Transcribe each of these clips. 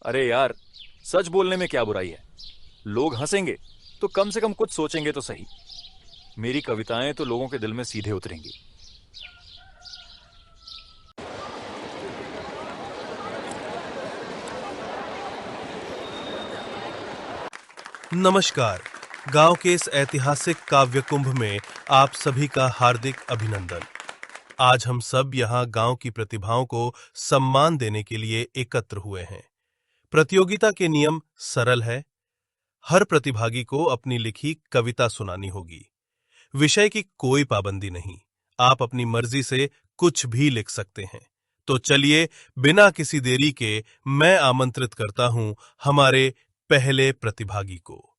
अरे यार, सच बोलने में क्या बुराई है। लोग हंसेंगे तो कम से कम कुछ सोचेंगे तो सही। मेरी कविताएं तो लोगों के दिल में सीधे उतरेंगी। नमस्कार। गांव के इस ऐतिहासिक काव्य कुंभ में आप सभी का हार्दिक अभिनंदन। आज हम सब यहाँ गांव की प्रतिभाओं को सम्मान देने के लिए एकत्र हुए हैं। प्रतियोगिता के नियम सरल है। हर प्रतिभागी को अपनी लिखी कविता सुनानी होगी। विषय की कोई पाबंदी नहीं। आप अपनी मर्जी से कुछ भी लिख सकते हैं। तो चलिए, बिना किसी देरी के मैं आमंत्रित करता हूं हमारे पहले प्रतिभागी को।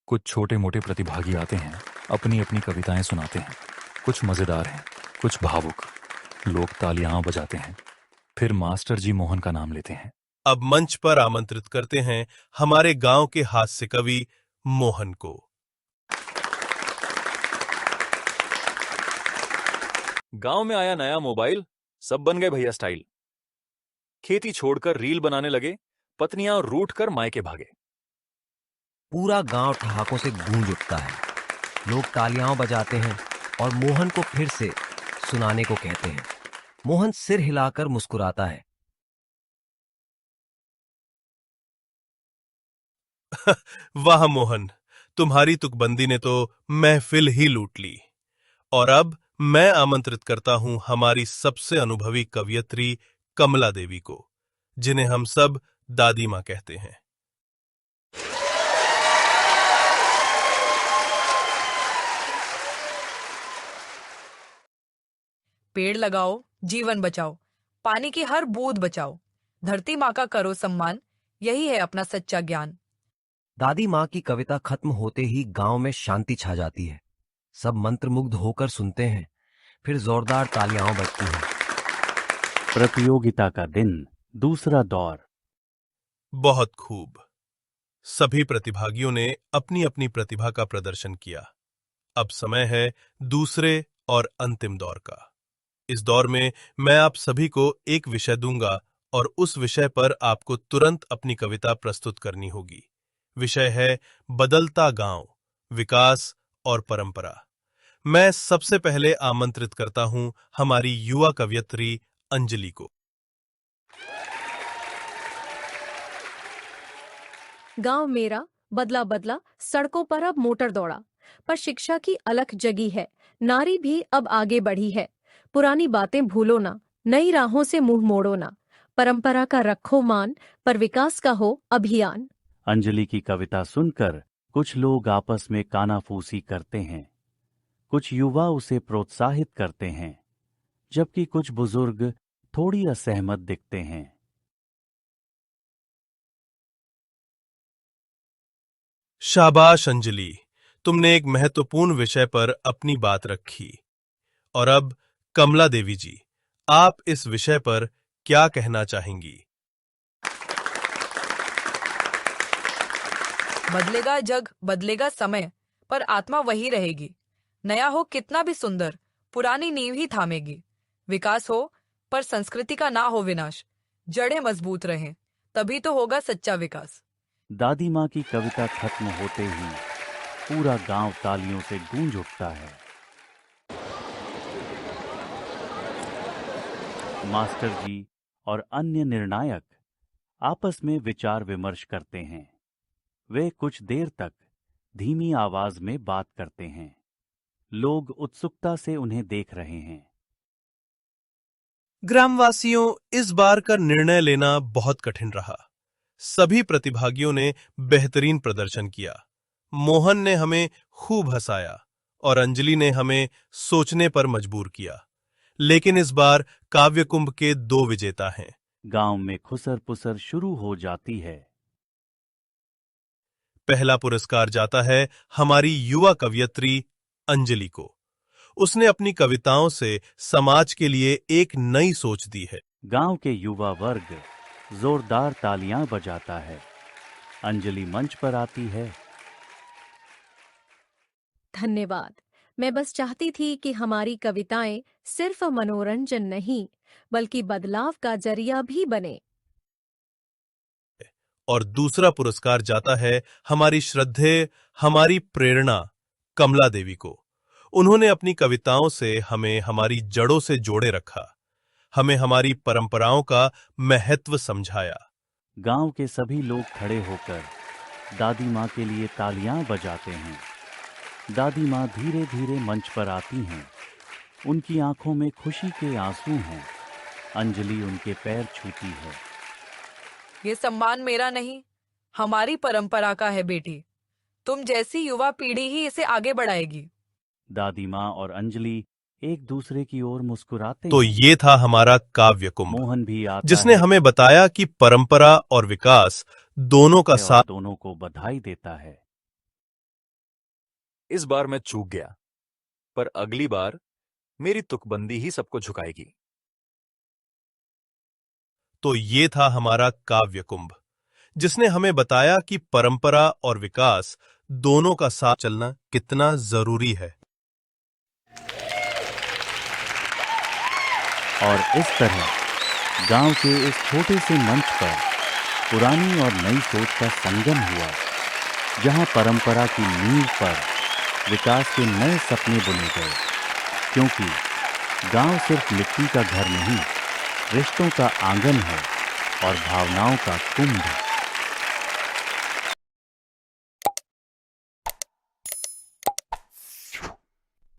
कुछ छोटे मोटे प्रतिभागी आते हैं, अपनी अपनी कविताएं सुनाते हैं। कुछ मजेदार हैं, कुछ भावुक। लोग तालियां बजाते हैं, फिर मास्टर जी मोहन का नाम लेते हैं। अब मंच पर आमंत्रित करते हैं हमारे गांव के हास्य कवि मोहन को। गांव में आया नया मोबाइल, सब बन गए भैया स्टाइल। खेती छोड़कर रील बनाने लगे, पत्नियां रूठ कर मायके भागे। पूरा गांव ठहाकों से गूंज उठता है। लोग तालियां बजाते हैं और मोहन को फिर से सुनाने को कहते हैं। मोहन सिर हिलाकर मुस्कुराता है। वाह मोहन, तुम्हारी तुकबंदी ने तो महफिल ही लूट ली। और अब मैं आमंत्रित करता हूं हमारी सबसे अनुभवी कवयित्री कमला देवी को, जिन्हें हम सब दादी मां कहते हैं। पेड़ लगाओ, जीवन बचाओ, पानी की हर बूंद बचाओ, धरती माँ का करो सम्मान, यही है अपना सच्चा ज्ञान। दादी माँ की कविता खत्म होते ही गांव में शांति छा जाती है। सब मंत्रमुग्ध होकर सुनते हैं। फिर जोरदार तालियां बजती हैं। प्रतियोगिता का दिन, दूसरा दौर। बहुत खूब। सभी प्रतिभागियों ने अपनी अपनी प्रतिभा का प्रदर्शन किया। अब समय है दूसरे और अंतिम दौर का। इस दौर में मैं आप सभी को एक विषय दूंगा और उस विषय पर आपको तुरंत अपनी कविता प्रस्तुत करनी होगी। विषय है बदलता गांव, विकास और परंपरा। मैं सबसे पहले आमंत्रित करता हूं हमारी युवा कवयित्री अंजलि को। गांव मेरा बदला बदला, सड़कों पर अब मोटर दौड़ा, पर शिक्षा की अलख जगी है, नारी भी अब आगे बढ़ी है। पुरानी बातें भूलो ना, नई राहों से मुंह मोड़ो ना, परंपरा का रखो मान, पर विकास का हो अभियान। अंजलि की कविता सुनकर कुछ लोग आपस में कानाफूसी करते हैं। कुछ युवा उसे प्रोत्साहित करते हैं, जबकि कुछ बुजुर्ग थोड़ी असहमत दिखते हैं। शाबाश अंजलि, तुमने एक महत्वपूर्ण विषय पर अपनी बात रखी। और अब कमला देवी जी, आप इस विषय पर क्या कहना चाहेंगी? बदलेगा जग, बदलेगा समय, पर आत्मा वही रहेगी। नया हो कितना भी सुंदर, पुरानी नींव ही थामेगी। विकास हो पर संस्कृति का ना हो विनाश, जड़ें मजबूत रहें, तभी तो होगा सच्चा विकास। दादी माँ की कविता खत्म होते ही पूरा गांव तालियों से गूंज उठता है। मास्टर जी और अन्य निर्णायक आपस में विचार विमर्श करते हैं। वे कुछ देर तक धीमी आवाज में बात करते हैं। लोग उत्सुकता से उन्हें देख रहे हैं। ग्रामवासियों, इस बार का निर्णय लेना बहुत कठिन रहा। सभी प्रतिभागियों ने बेहतरीन प्रदर्शन किया। मोहन ने हमें खूब हंसाया और अंजलि ने हमें सोचने पर मजबूर किया। लेकिन इस बार काव्य कुंभ के दो विजेता हैं। गांव में खुसर पुसर शुरू हो जाती है। पहला पुरस्कार जाता है हमारी युवा कवयित्री अंजलि को। उसने अपनी कविताओं से समाज के लिए एक नई सोच दी है। गांव के युवा वर्ग जोरदार तालियां बजाता है। अंजलि मंच पर आती है। धन्यवाद। मैं बस चाहती थी कि हमारी कविताएं सिर्फ मनोरंजन नहीं, बल्कि बदलाव का जरिया भी बने। और दूसरा पुरस्कार जाता है हमारी श्रद्धेय, हमारी प्रेरणा कमला देवी को। उन्होंने अपनी कविताओं से हमें हमारी जड़ों से जोड़े रखा, हमें हमारी परंपराओं का महत्व समझाया। गांव के सभी लोग खड़े होकर दादी माँ के लिए तालियां बजाते हैं। दादी माँ धीरे धीरे मंच पर आती हैं। उनकी आंखों में खुशी के आंसू हैं। अंजलि उनके पैर छूती है। ये सम्मान मेरा नहीं, हमारी परंपरा का है बेटी। तुम जैसी युवा पीढ़ी ही इसे आगे बढ़ाएगी। दादी माँ और अंजलि एक दूसरे की ओर मुस्कुराते तो हैं। ये था हमारा काव्य कुंभ, मोहन भी आता जिसने है हमें बताया कि परंपरा और विकास दोनों का और साथ। दोनों को बधाई देता है। इस बार मैं चूक गया, पर अगली बार मेरी तुकबंदी ही सबको झुकाएगी। तो ये था हमारा काव्य कुंभ, जिसने हमें बताया कि परंपरा और विकास दोनों का साथ चलना कितना जरूरी है। और इस तरह गांव के इस छोटे से मंच पर पुरानी और नई सोच का संगम हुआ, जहां परंपरा की नींव पर विकास के नए सपने बुने गए। क्योंकि गांव सिर्फ मिट्टी का घर नहीं, रिश्तों का आंगन है और भावनाओं का कुंभ।